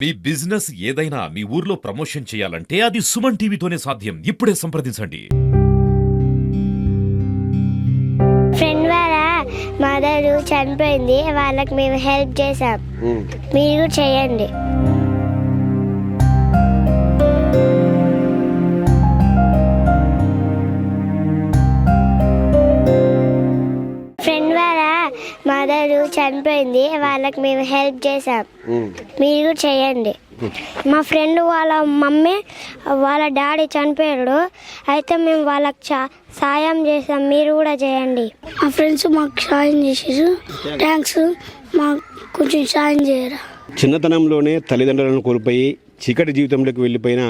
మీ business ఏదైనా మీ ఊర్లో promotion చేయాలంటే అది సుమన్ టీవీతోనే సాధ్యం. ఇప్పుడే సంప్రదించండి. ఫ్రెండ్ వాళ్ళ మదర్ చనిపోయింది, వాళ్ళకి మేము హెల్ప్ చేసాం. మీరు చేయండి. ఫ్రెండ్ వాళ్ళ మదర్ చనిపోయింది, వాళ్ళకి మేము హెల్ప్ చేసాం. మీరు చేయండి. మా ఫ్రెండ్ వాళ్ళ మమ్మీ వాళ్ళ డాడీ చనిపోయాడు, అయితే మేము వాళ్ళకి సాయం చేసాం. మీరు కూడా చేయండి. మా ఫ్రెండ్స్ మాకు సాయం చేసారు. థ్యాంక్స్. మాకు కొంచెం సాయం చేయరా. చిన్నతనంలోనే తల్లిదండ్రులను కోల్పోయి చీకటి జీవితంలోకి వెళ్ళిపోయిన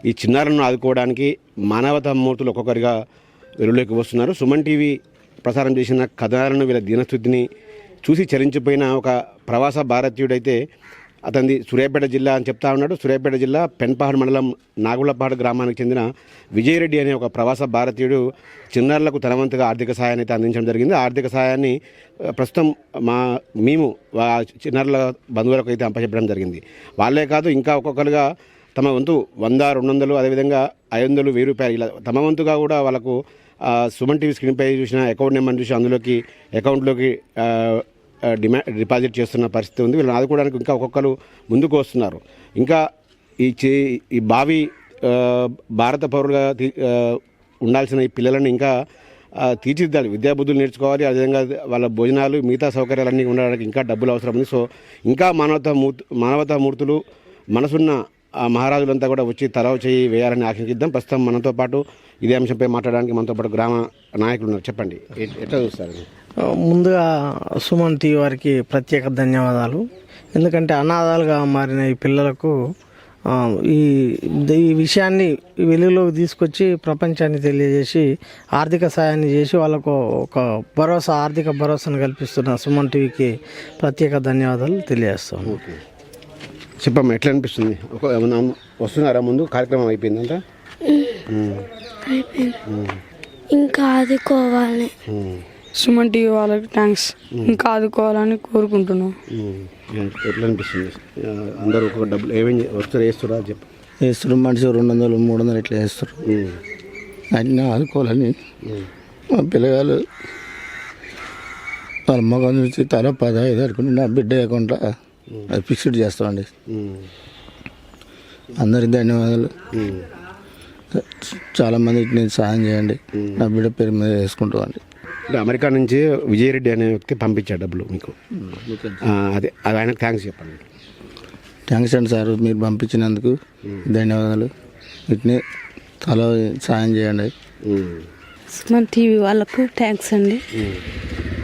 ఈ చిన్నారులను ఆదుకోవడానికి మానవతా మూర్తులు ఒక్కొక్కరిగా వెలుగులోకి వస్తున్నారు. సుమన్ టీవీ ప్రసారం చేసిన కథనాలను వీళ్ళ దీనస్థితిని చూసి చరించిపోయిన ఒక ప్రవాస భారతీయుడైతే అతనిది సూర్యాపేట జిల్లా అని చెప్తా ఉన్నాడు. సూర్యాపేట జిల్లా పెన్పహాడ్ మండలం నాగులపాడు గ్రామానికి చెందిన విజయరెడ్డి అనే ఒక ప్రవాస భారతీయుడు చిన్నారులకు తనవంతుగా ఆర్థిక సహాయాన్ని అయితే అందించడం జరిగింది. ఆర్థిక సహాయాన్ని ప్రస్తుతం మేము చిన్నారుల బంధువులకు అయితే అప్పచెప్పడం జరిగింది. వాళ్ళే కాదు, ఇంకా ఒక్కొక్కరుగా తమ వంతు 100, 200, అదేవిధంగా 500, 1000 రూపాయలు ఇలా తమ వంతుగా కూడా వాళ్ళకు సుమన్ టీవీ స్క్రీన్పై చూసిన అకౌంట్ నెంబర్ చూసి అందులోకి అకౌంట్లోకి డిపాజిట్ చేస్తున్న పరిస్థితి ఉంది. వీళ్ళని ఆదుకోవడానికి ఇంకా ఒక్కొక్కరు ముందుకు వస్తున్నారు. ఇంకా ఈ భావి భారత పౌరులుగా ఉండాల్సిన ఈ పిల్లలను ఇంకా తీర్చిదిద్దాలి. విద్యాబుద్ధులు నేర్చుకోవాలి. అదేవిధంగా వాళ్ళ భోజనాలు, మిగతా సౌకర్యాలన్నీ ఉండడానికి ఇంకా డబ్బులు అవసరం ఉంది. సో ఇంకా మానవతా మూర్తులు మనసున్న మహారాజులంతా కూడా వచ్చి తలవ చేయి వేయాలని ఆశించిద్దాం. ప్రస్తుతం మనతో పాటు ఇదే అంశంపై మాట్లాడడానికి మనతో పాటు గ్రామ నాయకులు ఉన్నారు. చెప్పండి, ఎట్లా చూస్తారు? ముందుగా సుమన్ టీవీ వారికి ప్రత్యేక ధన్యవాదాలు. ఎందుకంటే అనాథాలుగా మారిన ఈ పిల్లలకు ఈ విషయాన్ని వెలుగులోకి తీసుకొచ్చి ప్రపంచాన్ని తెలియజేసి ఆర్థిక సాయాన్ని చేసి వాళ్ళకు ఒక ఆర్థిక భరోసాను కల్పిస్తున్న సుమన్ టీవీకి ప్రత్యేక ధన్యవాదాలు తెలియజేస్తాం. చెప్పమ్మా, ఎట్లా అనిపిస్తుంది? వస్తున్నారా? ముందు కార్యక్రమం అయిపోయిందంట, ఇంకా ఆదుకోవాలి. సుమన్ టీవీ వాళ్ళకి థ్యాంక్స్. ఇంకా ఆదుకోవాలని కోరుకుంటున్నాం. ఎట్లా అనిపిస్తుంది? అందరూ ఒక డబ్బులు ఏమేమి వస్తారు వేస్తారా? చెప్పు. వేస్తారు, మనిషి 200, 300 ఇట్లా వేస్తారు. అన్నీ ఆదుకోవాలని మా పిల్లగాళ్ళు వాళ్ళ మగం నుంచి తల 15 అనుకుని నా బిడ్డ అకౌంట్లో అది ఫిక్స్డ్ చేస్తామండి. అందరికి ధన్యవాదాలు. చాలామంది నేను సాయం చేయండి, నా బిడ్డ పేరు మీద వేసుకుంటామండి. అమెరికా నుంచి విజయరెడ్డి అనే వ్యక్తి పంపించాడు డబ్బులు మీకు. అదే అది ఆయనకు థ్యాంక్స్ చెప్పండి. థ్యాంక్స్ అండి సార్, మీరు పంపించినందుకు ధన్యవాదాలు. వీటిని తల సాయం చేయండి. సుమన్ టీవీ వాళ్ళకు థ్యాంక్స్ అండి.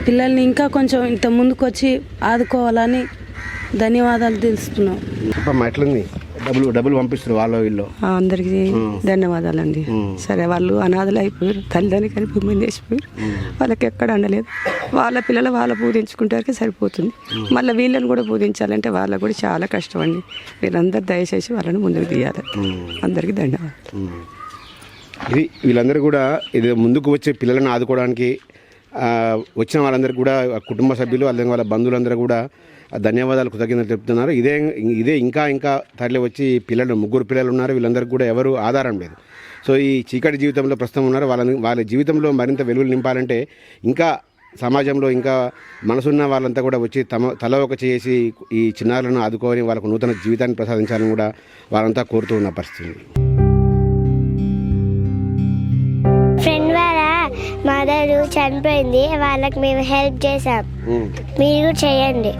పిల్లల్ని ఇంకా కొంచెం ఇంత ముందుకు వచ్చి ఆదుకోవాలని ధన్యవాదాలు తెలుస్తున్నాం. ఎట్లుంది? డబ్బులు పంపిస్తారు వాళ్ళు వీళ్ళు. అందరికీ ధన్యవాదాలండి. సరే, వాళ్ళు అనాథలు అయిపోయారు, తల్లిదండ్రులు కలిపి చేసిపోయారు. వాళ్ళకి ఎక్కడ అండలేదు. వాళ్ళ పిల్లలు వాళ్ళు పూజించుకుంటానికి సరిపోతుంది. మళ్ళీ వీళ్ళని కూడా పూజించాలంటే వాళ్ళకు కూడా చాలా కష్టం అండి. వీళ్ళందరూ దయచేసి వాళ్ళని ముందుకు తీయాలి. అందరికీ ధన్యవాదాలు. ఇది వీళ్ళందరూ కూడా ఇది ముందుకు వచ్చే పిల్లలను ఆదుకోవడానికి వచ్చిన వాళ్ళందరికీ కూడా కుటుంబ సభ్యులు అలాగే వాళ్ళ బంధువులందరూ కూడా ధన్యవాదాలు, కృతజ్ఞతలు చెప్తున్నారు. ఇదే ఇంకా తరలి వచ్చి పిల్లలు 3 పిల్లలు ఉన్నారు. వీళ్ళందరికీ కూడా ఎవరు ఆధారం లేదు. సో ఈ చీకటి జీవితంలో ప్రస్తుతం ఉన్నారు. వాళ్ళ జీవితంలో మరింత వెలుగులు నింపాలంటే ఇంకా సమాజంలో ఇంకా మనసున్న వాళ్ళంతా కూడా వచ్చి తల ఒక చేసి ఈ చిన్నారులను ఆదుకొని వాళ్ళకు నూతన జీవితాన్ని ప్రసాదించాలని కూడా వాళ్ళంతా కోరుతూ ఉన్న పరిస్థితి. ఫ్రెండ్ వాళ్ళ మదర్ చనిపోయింది, వాళ్ళకి మేము హెల్ప్ చేసాం. మీరు చేయండి.